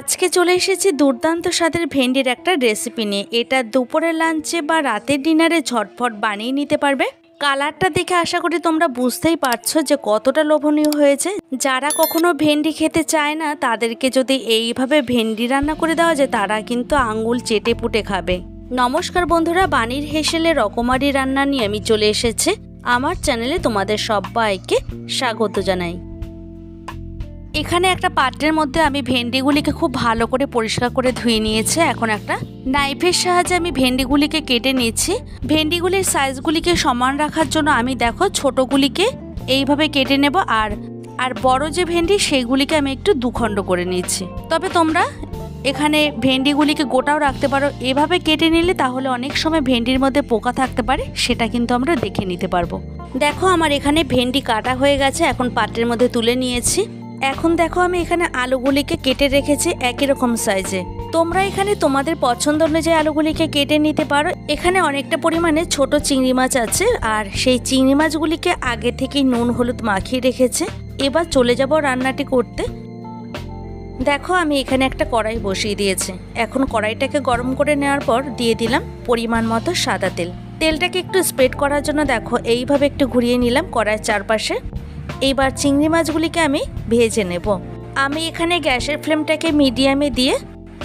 আজকে চলে এসেছি দুর্দান্ত স্বাদের ভেন্ডির একটা রেসিপি নিয়ে। এটা দুপুরের লাঞ্চে বা রাতের ডিনারে ঝটফট বানিয়ে নিতে পারবে। কালারটা দেখে আশা করি তোমরা বুঝতেই পারছো যে কতটা লোভনীয় হয়েছে। যারা কখনো ভেন্ডি খেতে চায় না তাদেরকে যদি এইভাবে ভেন্ডি রান্না করে দেওয়া যায় তারা কিন্তু আঙ্গুল চেটে পুটে খাবে। নমস্কার বন্ধুরা, বাণীর হেসেলে রকমারি রান্না নিয়ে আমি চলে এসেছি। আমার চ্যানেলে তোমাদের সবাইকে স্বাগত জানাই। এখানে একটা পাত্রের মধ্যে আমি ভেন্ডিগুলিকে খুব ভালো করে পরিষ্কার করে ধুয়ে নিয়েছি। এখন একটা নাইফের সাহায্যে আমি ভেন্ডিগুলিকে কেটে নিচ্ছি। ভেন্ডিগুলির সাইজগুলিকে সমান রাখার জন্য আমি দেখো ছোটগুলিকে এইভাবে কেটে নেব, আর বড় যে ভেন্ডি সেইগুলিকে আমি একটু দুখণ্ড করে নিচ্ছি। তবে তোমরা এখানে ভেন্ডিগুলিকে গোটাও রাখতে পারো। এভাবে কেটে নিলে তাহলে অনেক সময় ভেন্ডির মধ্যে পোকা থাকতে পারে, সেটা কিন্তু আমরা দেখে নিতে পারবো। দেখো আমার এখানে ভেন্ডি কাটা হয়ে গেছে, এখন পাত্রের মধ্যে তুলে নিয়েছি। এখন দেখো আমি এখানে আলুগুলিকে কেটে রেখেছি একই রকম সাইজে। তোমরা এখানে তোমাদের পছন্দ অনুযায়ী আলুগুলিকে কেটে নিতে পারো। এখানে অনেকটা পরিমাণে ছোট চিংড়ি মাছ আছে, আর সেই চিংড়ি মাছগুলিকে আগে থেকেই নুন হলুদ মাখিয়ে রেখেছে। এবার চলে যাব রান্নাটি করতে। দেখো আমি এখানে একটা কড়াই বসিয়ে দিয়েছি। এখন কড়াইটাকে গরম করে নেওয়ার পর দিয়ে দিলাম পরিমাণ মতো সাদা তেল। তেলটাকে একটু স্প্রেড করার জন্য দেখো এইভাবে একটু ঘুরিয়ে নিলাম কড়াইয়ের চারপাশে। এইবার চিংড়ি মাছগুলিকে আমি ভেজে নেব। আমি এখানে গ্যাসের ফ্লেমটাকে মিডিয়ামে দিয়ে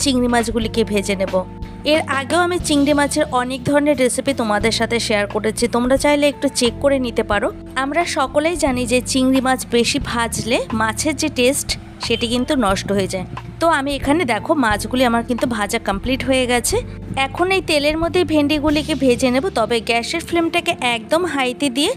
চিংড়ি মাছগুলিকে ভেজে নেব। এর আগেও আমি চিংড়ি মাছের অনেক ধরনের রেসিপি তোমাদের সাথে শেয়ার করেছি, তোমরা চাইলে একটু চেক করে নিতে পারো। আমরা সকলেই জানি যে চিংড়ি মাছ বেশি ভাজলে মাছের যে টেস্ট সেটি কিন্তু নষ্ট হয়ে যায়। তো আমি এখানে দেখো মাছগুলি আমার কিন্তু ভাজা কমপ্লিট হয়ে গেছে। এখন এই তেলের মধ্যে ভেন্ডিগুলিকে ভেজে নেব, তবে গ্যাসের ফ্লেমটাকে একদম হাইতে দিয়ে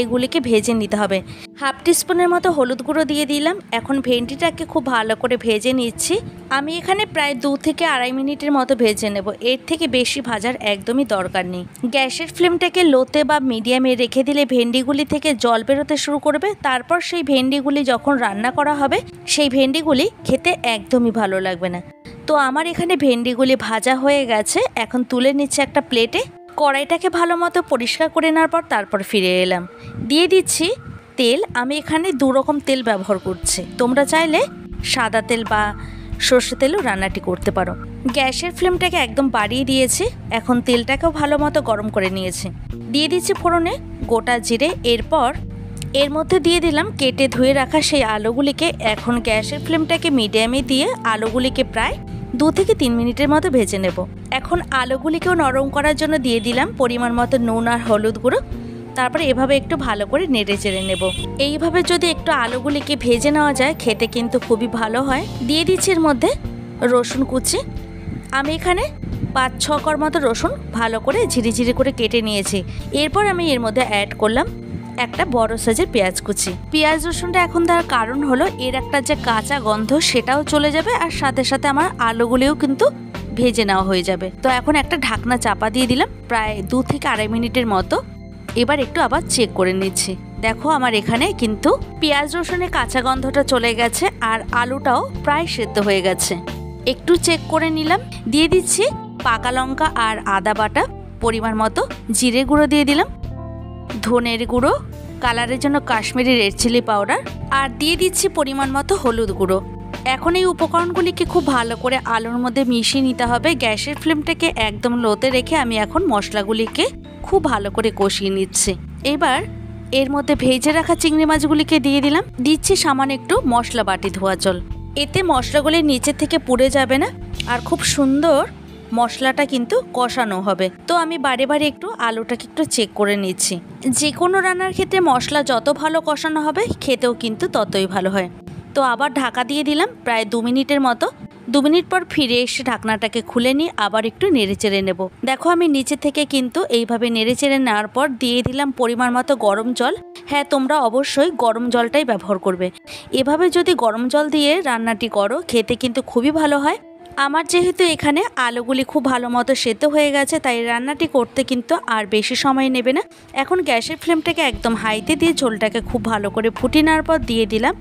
এগুলিকে ভেজে নিতে হবে। হাফ টিস্পুনের মতো হলুদ গুঁড়ো দিয়ে দিলাম। এখন ভেন্ডিটাকে খুব ভালো করে ভেজে নিচ্ছি। আমি এখানে প্রায় 2 থেকে আড়াই মিনিটের মতো ভেজে নেব, এর থেকে বেশি ভাজার একদমই দরকার নেই। গ্যাসের ফ্লেমটাকে লোতে বা মিডিয়ামে রেখে দিলে ভেন্ডিগুলি থেকে জল বেরোতে শুরু করবে। তারপর সেই ভেন্ডিগুলি যখন রান্না করা হবে সেই ভেন্ডিগুলি খেতে একদমই ভালো লাগবে না। তো আমার এখানে ভেন্ডিগুলি ভাজা হয়ে গেছে, এখন তুলে নিচ্ছে একটা প্লেটে। কড়াইটাকে ভালো মতো পরিষ্কার করে নেওয়ার পর তারপর ফিরে এলাম। দিয়ে দিচ্ছি তেল। আমি এখানে 2 রকম তেল ব্যবহার করছি, তোমরা চাইলে সাদা তেল বা সর্ষে তেলও রান্নাটি করতে পারো। গ্যাসের ফ্লেমটাকে একদম বাড়িয়ে দিয়েছি। এখন তেলটাকেও ভালো মতো গরম করে নিয়েছি। দিয়ে দিচ্ছি ফোড়নে গোটা জিরে। এরপর এর মধ্যে দিয়ে দিলাম কেটে ধুয়ে রাখা সেই আলুগুলিকে। এখন গ্যাসের ফ্লেমটাকে মিডিয়ামে দিয়ে আলুগুলিকে প্রায় 2 থেকে 3 মিনিটের মতো ভেজে নেব। এখন আলুগুলিকেও নরম করার জন্য দিয়ে দিলাম পরিমাণ মতো নুন আর হলুদ গুঁড়ো। তারপরে এভাবে একটু ভালো করে নেড়ে চেড়ে নেব। এইভাবে যদি একটু আলুগুলিকে ভেজে নেওয়া যায় খেতে কিন্তু খুবই ভালো হয়। দিয়ে দিচ্ছি এর মধ্যে রসুন কুচি। আমি এখানে 5-6 কোয়া মতো রসুন ভালো করে ঝিরিঝিরি করে কেটে নিয়েছি। এরপর আমি এর মধ্যে অ্যাড করলাম একটা বড় সাইজের পেঁয়াজ কুচি। পেঁয়াজ রসুনটা এখন দেওয়ার কারণ হলো এর একটা যে কাঁচা গন্ধ সেটাও চলে যাবে, আর সাথে সাথে আমার আলুগুলিও কিন্তু ভেজে নেওয়া হয়ে যাবে। তো এখন একটা ঢাকনা চাপা দিয়ে দিলাম প্রায় 2 থেকে আড়াই মিনিটের মতো। এবার একটু আবার চেক করে নিচ্ছি। দেখো আমার এখানে কিন্তু পেঁয়াজ রসুনের কাঁচা গন্ধটা চলে গেছে, আর আলুটাও প্রায় সেদ্ধ হয়ে গেছে। একটু চেক করে নিলাম। দিয়ে দিচ্ছি পাকা লঙ্কা আর আদা বাটা, পরিমাণ মতো জিরে গুঁড়ো দিয়ে দিলাম, ধনের গুঁড়ো, কালারের জন্য কাশ্মীরি রেড চিলি পাউডার, আর দিয়ে দিচ্ছি পরিমাণ মতো হলুদ গুঁড়ো। এখন এই উপকরণগুলিকে খুব ভালো করে আলুর মধ্যে মিশিয়ে নিতে হবে। গ্যাসের ফ্লেমটাকে একদম লোতে রেখে আমি এখন মশলাগুলিকে খুব ভালো করে কষিয়ে নিচ্ছি। এবার এর মধ্যে ভেজে রাখা চিংড়ি মাছগুলিকে দিয়ে দিলাম। দিচ্ছি সামান্য একটু মশলা বাটি ধোয়া জল। এতে মশলাগুলি নিচে থেকে পুড়ে যাবে না, আর খুব সুন্দর মশলাটা কিন্তু কষানো হবে। তো আমি বারে বারে একটু আলুটাকে একটু চেক করে নিচ্ছি। যে কোনো রান্নার ক্ষেত্রে মশলা যত ভালো কষানো হবে খেতেও কিন্তু ততই ভালো হয়। তো আবার ঢাকা দিয়ে দিলাম প্রায় 2 মিনিটের মতো। 2 মিনিট পর ফিরে এসে ঢাকনাটাকে খুলে নিয়ে আবার একটু নেড়ে চেড়ে নেব। দেখো আমি নিচে থেকে কিন্তু এইভাবে নেড়ে চেড়ে নেওয়ার পর দিয়ে দিলাম পরিমাণ মতো গরম জল। হ্যাঁ, তোমরা অবশ্যই গরম জলটাই ব্যবহার করবে। এভাবে যদি গরম জল দিয়ে রান্নাটি করো খেতে কিন্তু খুবই ভালো হয়। আমার যেহেতু এখানে আলুগুলি খুব ভালো মতো সেদ্ধ হয়ে গেছে, তাই রান্নাটি করতে কিন্তু আর বেশি সময় নেবে না। এখন গ্যাসের ফ্লেমটাকে একদম হাইতে দিয়ে ঝোলটাকে খুব ভালো করে ফুটিয়ে নেওয়ার পর দিয়ে দিলাম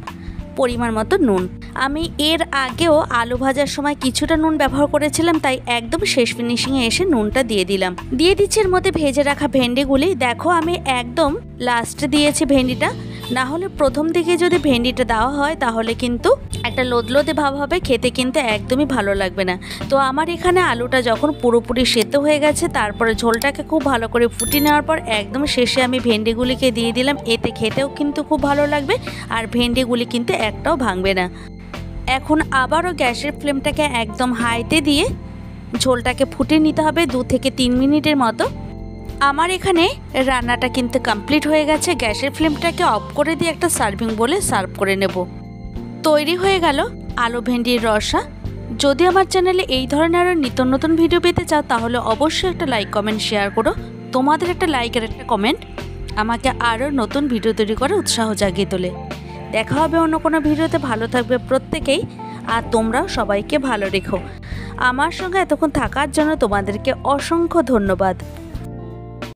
পরিমাণ মতো নুন। আমি এর আগেও আলু ভাজার সময় কিছুটা নুন ব্যবহার করেছিলাম, তাই একদম শেষ ফিনিশিংয়ে এসে নুনটা দিয়ে দিলাম। দিয়ে দিচ্ছি এর মধ্যে ভেজে রাখা ভেন্ডিগুলি। দেখো আমি একদম লাস্টে দিয়েছি ভেন্ডিটা, না হলে প্রথম দিকে যদি ভেন্ডিটা দেওয়া হয় তাহলে কিন্তু একটা লোদলোদে ভাব হবে, খেতে কিন্তু একদমই ভালো লাগবে না। তো আমার এখানে আলুটা যখন পুরোপুরি সেদ্ধ হয়ে গেছে, তারপরে ঝোলটাকে খুব ভালো করে ফুটিয়ে নেওয়ার পর একদম শেষে আমি ভেন্ডিগুলিকে দিয়ে দিলাম। এতে খেতেও কিন্তু খুব ভালো লাগবে আর ভেন্ডিগুলি কিন্তু একটাও ভাঙবে না। এখন আবারও গ্যাসের ফ্লেমটাকে একদম হাইতে দিয়ে ঝোলটাকে ফুটিয়ে নিতে হবে 2 থেকে 3 মিনিটের মতো। আমার এখানে রান্নাটা কিন্তু কমপ্লিট হয়ে গেছে। গ্যাসের ফ্লেমটাকে অফ করে দিয়ে একটা সার্ভিং বলে সার্ভ করে নেব। তৈরি হয়ে গেল আলু ভেন্ডির রসা। যদি আমার চ্যানেলে এই ধরনের আরও নিত্য নতুন ভিডিও পেতে চাও তাহলে অবশ্যই একটা লাইক কমেন্ট শেয়ার করো। তোমাদের একটা লাইক আর একটা কমেন্ট আমাকে আরও নতুন ভিডিও তৈরি করে উৎসাহ জাগিয়ে তোলে। দেখা হবে অন্য কোনো ভিডিওতে। ভালো থাকবে প্রত্যেকেই, আর তোমরাও সবাইকে ভালো রেখো। আমার সঙ্গে এতক্ষণ থাকার জন্য তোমাদেরকে অসংখ্য ধন্যবাদ।